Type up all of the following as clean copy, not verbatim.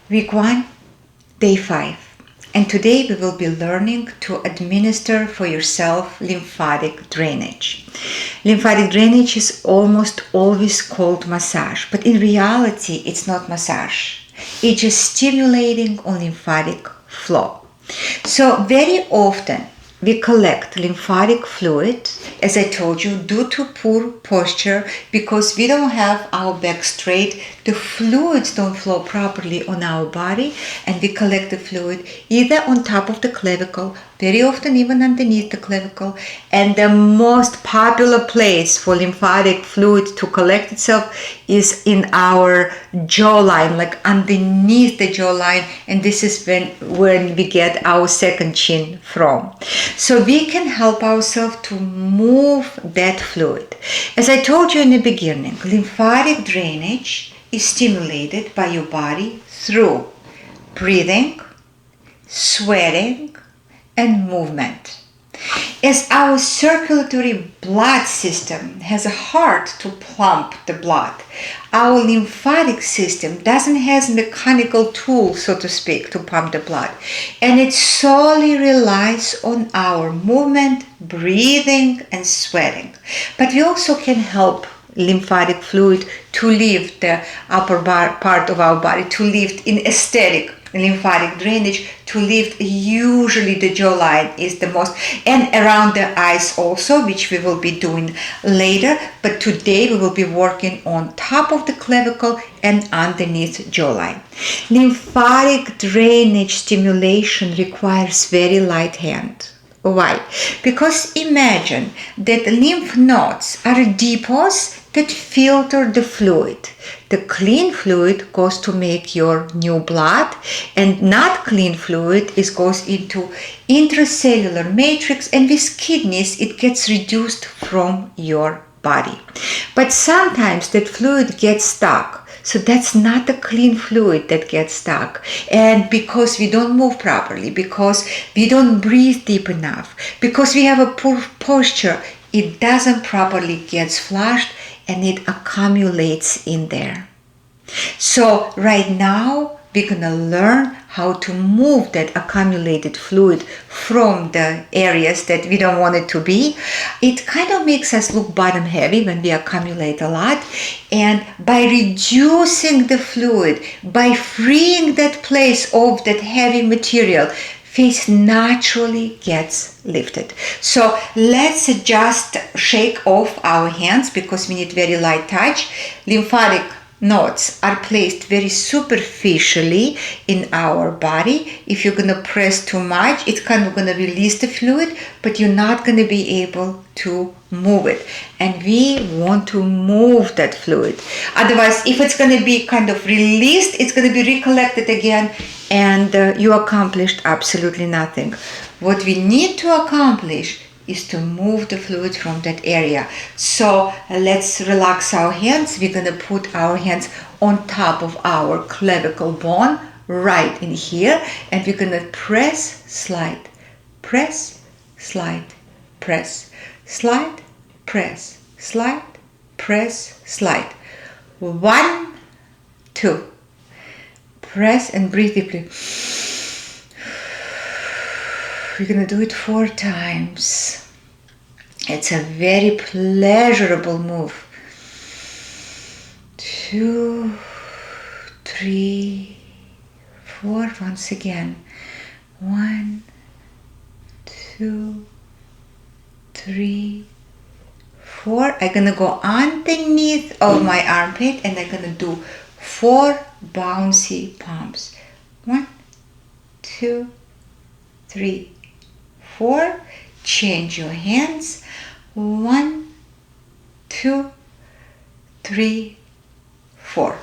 Week 1, day 5. And today we will be learning to administer for yourself lymphatic drainage. Lymphatic drainage is almost always called massage, but in reality it's not massage. It's just stimulating on lymphatic flow. So very often we collect lymphatic fluid, as I told you, due to poor posture, because we don't have our back straight, the fluids don't flow properly on our body, and we collect the fluid either on top of the clavicle, very often even underneath the clavicle, and the most popular place for lymphatic fluid to collect itself is in our jawline, like underneath the jawline, and this is when we get our second chin from. So we can help ourselves to move that fluid. As I told you in the beginning, lymphatic drainage is stimulated by your body through breathing, sweating, and movement. As our circulatory blood system has a heart to pump the blood, our lymphatic system doesn't have mechanical tools, so to speak, to pump the blood. And it solely relies on our movement, breathing, and sweating. But we also can help lymphatic fluid to lift the upper part of our body, to lift in aesthetic lymphatic drainage, to lift usually the jawline is the most, and around the eyes also, which we will be doing later. But today we will be working on top of the clavicle and underneath jawline. Lymphatic drainage stimulation requires very light hand. Why? Because imagine that lymph nodes are depots that filter the fluid. The clean fluid goes to make your new blood, and not clean fluid goes into intracellular matrix, and with kidneys it gets reduced from your body. But sometimes that fluid gets stuck. So that's not the clean fluid that gets stuck. And because we don't move properly, because we don't breathe deep enough, because we have a poor posture, it doesn't properly get flushed and it accumulates in there. So right now, we're gonna learn how to move that accumulated fluid from the areas that we don't want it to be. It kind of makes us look bottom heavy when we accumulate a lot. And by reducing the fluid, by freeing that place of that heavy material, face naturally gets lifted. So let's just shake off our hands because we need very light touch. Lymphatic nodes are placed very superficially in our body. If you're going to press too much, it's kind of going to release the fluid, but you're not going to be able to move it. And we want to move that fluid. Otherwise, if it's going to be kind of released, it's going to be recollected again, and you accomplished absolutely nothing. What we need to accomplish is to move the fluid from that area. So let's relax our hands. We're gonna put our hands on top of our clavicle bone, right in here, and we're gonna press, slide, press, slide, press, slide, press, slide, press, slide. 1, 2. Press and breathe deeply. We're going to do it 4 times. It's a very pleasurable move. 2, 3, 4. Once again. 1, 2, 3, 4. I'm going to go underneath of my armpit and I'm going to do 4 bouncy pumps. 1, 2, 3, 4. Change your hands. 1, 2, 3, 4.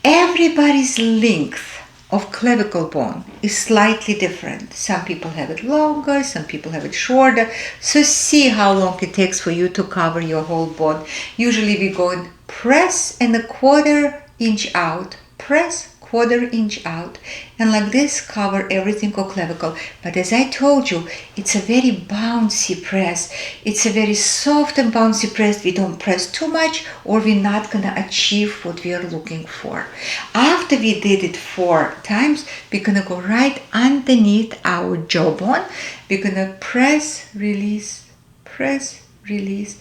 Everybody's length of clavicle bone is slightly different. Some people have it longer, some people have it shorter. So see how long it takes for you to cover your whole bone. Usually we go and press and 1/4 inch out. Press 1/4 inch out, and like this cover everything of clavicle. But as I told you, it's a very bouncy press. It's a very soft and bouncy press. We don't press too much or we're not gonna achieve what we are looking for. After we did it 4 times, we're gonna go right underneath our jawbone. We're gonna press, release, press, release,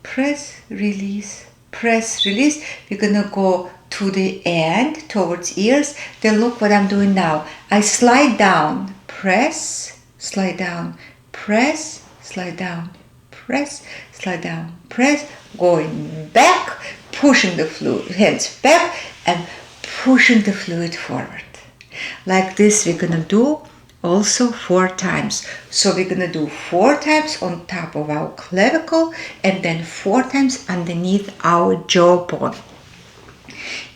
press, release, press, release. We're gonna go to the end, towards ears. Then look what I'm doing now. I slide down, press, slide down, press, slide down, press, slide down, press, going back, pushing the fluid, hands back, and pushing the fluid forward. Like this we're gonna do also 4 times. So we're gonna do 4 times on top of our clavicle and then 4 times underneath our jawbone.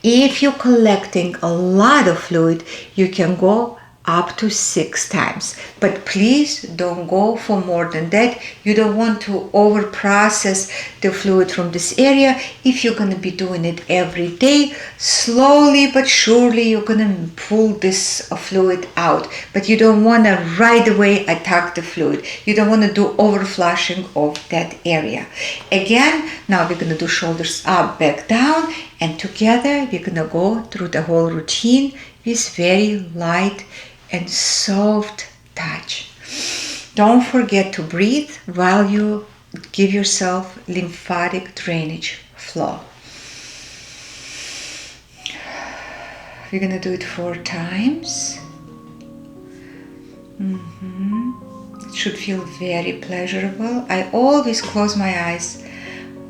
If you're collecting a lot of fluid, you can go up to 6 times, but please don't go for more than that. You don't want to over process the fluid from this area. If you're going to be doing it every day, slowly but surely you're going to pull this fluid out, but you don't want to right away attack the fluid. You don't want to do over flushing of that area. Again, now we're going to do shoulders up, back, down, and together we're going to go through the whole routine with very light and soft touch. Don't forget to breathe while you give yourself lymphatic drainage flow. We're gonna do it 4 times. It should feel very pleasurable. I always close my eyes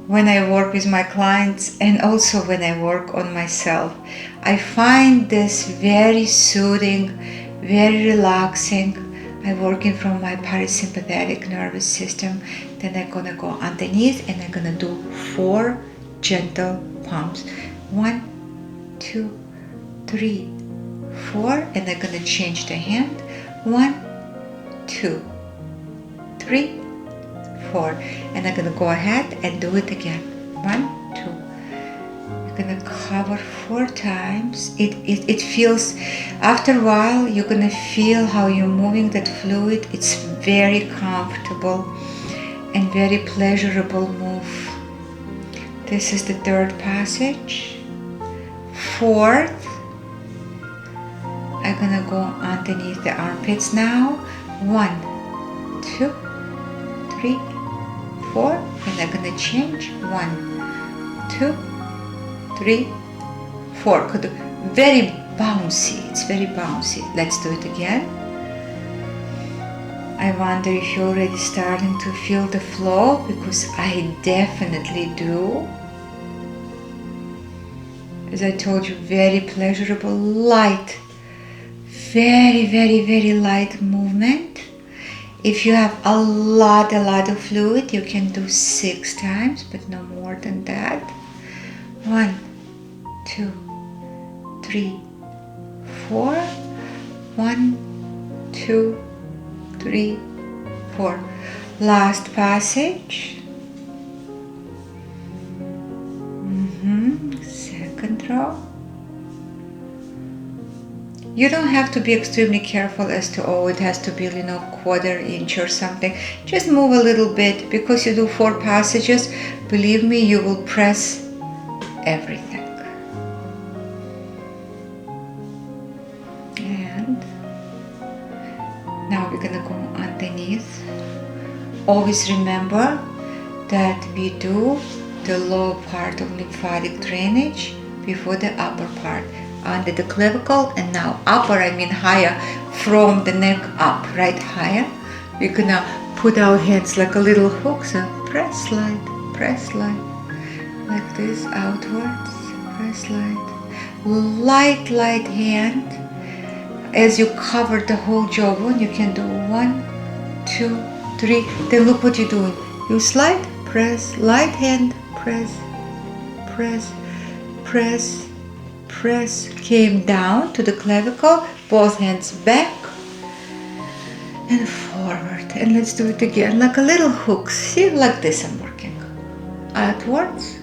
when I work with my clients and also when I work on myself. I find this very soothing, very relaxing. I'm working from my parasympathetic nervous system. Then I'm gonna go underneath and I'm gonna do 4 gentle pumps. 1, 2, 3, 4, and I'm gonna change the hand. 1, 2, 3, 4, and I'm gonna go ahead and do it again. 1, 2. Gonna cover 4 times. It feels, after a while you're gonna feel how you're moving that fluid. It's very comfortable and very pleasurable move. This is the 3rd passage. 4th, I'm gonna go underneath the armpits now. 1, 2, 3, 4, and I'm gonna change. 1, 2, 3, 4. Very bouncy. It's very bouncy. Let's do it again. I wonder if you're already starting to feel the flow, because I definitely do. As I told you, very pleasurable, light, very, very, very light movement. If you have a lot of fluid, you can do 6 times, but no more than that. 1, 2, 3, 4. 1, 2, 3, 4. Last passage. Second row. You don't have to be extremely careful as to, oh, it has to be, 1/4 inch or something. Just move a little bit, because you do 4 passages. Believe me, you will press everything. And now we're gonna go underneath. Always remember that we do the lower part of lymphatic drainage before the upper part, under the clavicle, and now upper, I mean higher, from the neck up, right, higher. We're gonna put our hands like a little hook, so press, slide, like this, outwards, press, light hand. As you cover the whole jawbone, you can do 1, 2, 3. Then look what you're doing. You slide, press, light hand, press, came down to the clavicle, both hands back and forward. And let's do it again, like a little hook. See, like this I'm working. Outwards.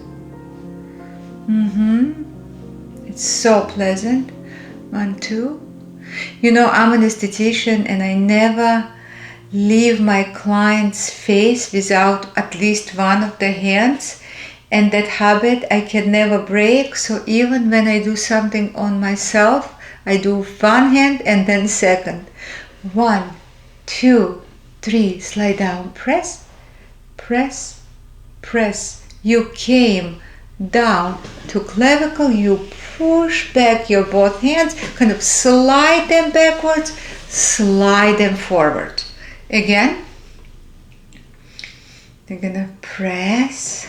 It's so pleasant. 1, 2. You know, I'm an esthetician and I never leave my client's face without at least one of the hands, and that habit I can never break. So even when I do something on myself, I do one hand and then second. 1, 2, 3, slide down, press, press, press. You came down to clavicle, you push back your both hands, kind of slide them backwards, slide them forward. Again, you're gonna press.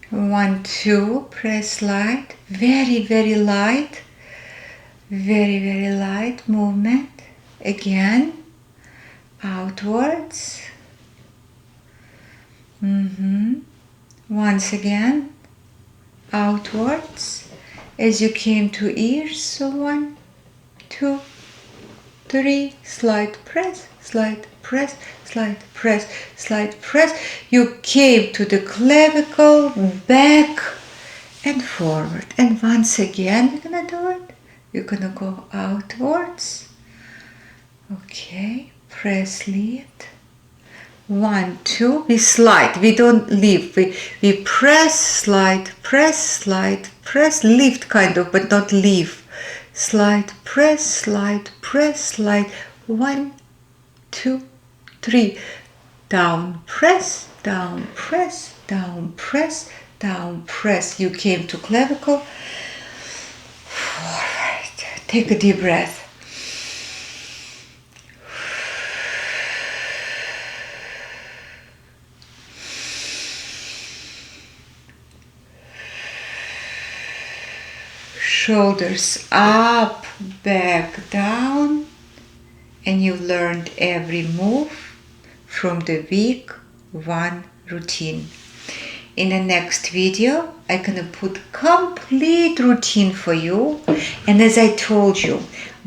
1, 2, press, slide. Very, very light. Very, very light movement. Again, outwards. Once again, outwards. As you came to ears, so 1, 2, 3, slide, press, slide, press, slide, press, slide, press. You came to the clavicle, back and forward. And once again, you're gonna do it. You're gonna go outwards. Okay, press, lift. 1, 2, we slide, we don't lift. We press, slide, lift kind of, but not leave. Slide, press, slide, 1, 2, 3. Down, press, down, press, down, press, down, press. You came to clavicle. Forward. Take a deep breath. Shoulders up, back, down, and you learned every move from the week 1 routine. In the next video, I'm gonna put complete routine for you. And as I told you,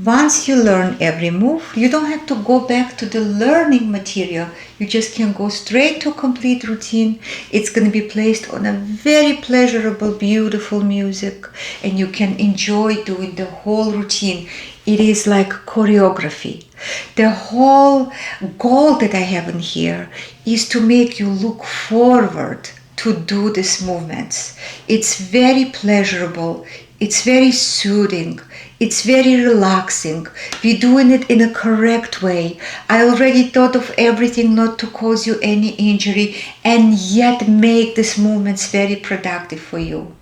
once you learn every move, you don't have to go back to the learning material. You just can go straight to complete routine. It's gonna be placed on a very pleasurable, beautiful music, and you can enjoy doing the whole routine. It is like choreography. The whole goal that I have in here is to make you look forward to do these movements. It's very pleasurable, it's very soothing, it's very relaxing. We're doing it in a correct way. I already thought of everything not to cause you any injury and yet make these movements very productive for you.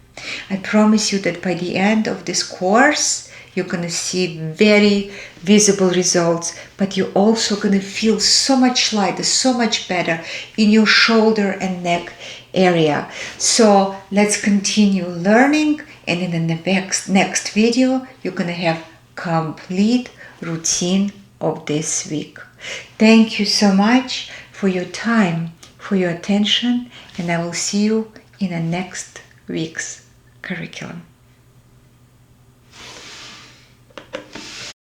I promise you that by the end of this course, you're gonna see very visible results, but you're also gonna feel so much lighter, so much better in your shoulder and neck area. So let's continue learning, and in the next video, you're gonna have complete routine of this week. Thank you so much for your time, for your attention, and I will see you in the next week's curriculum.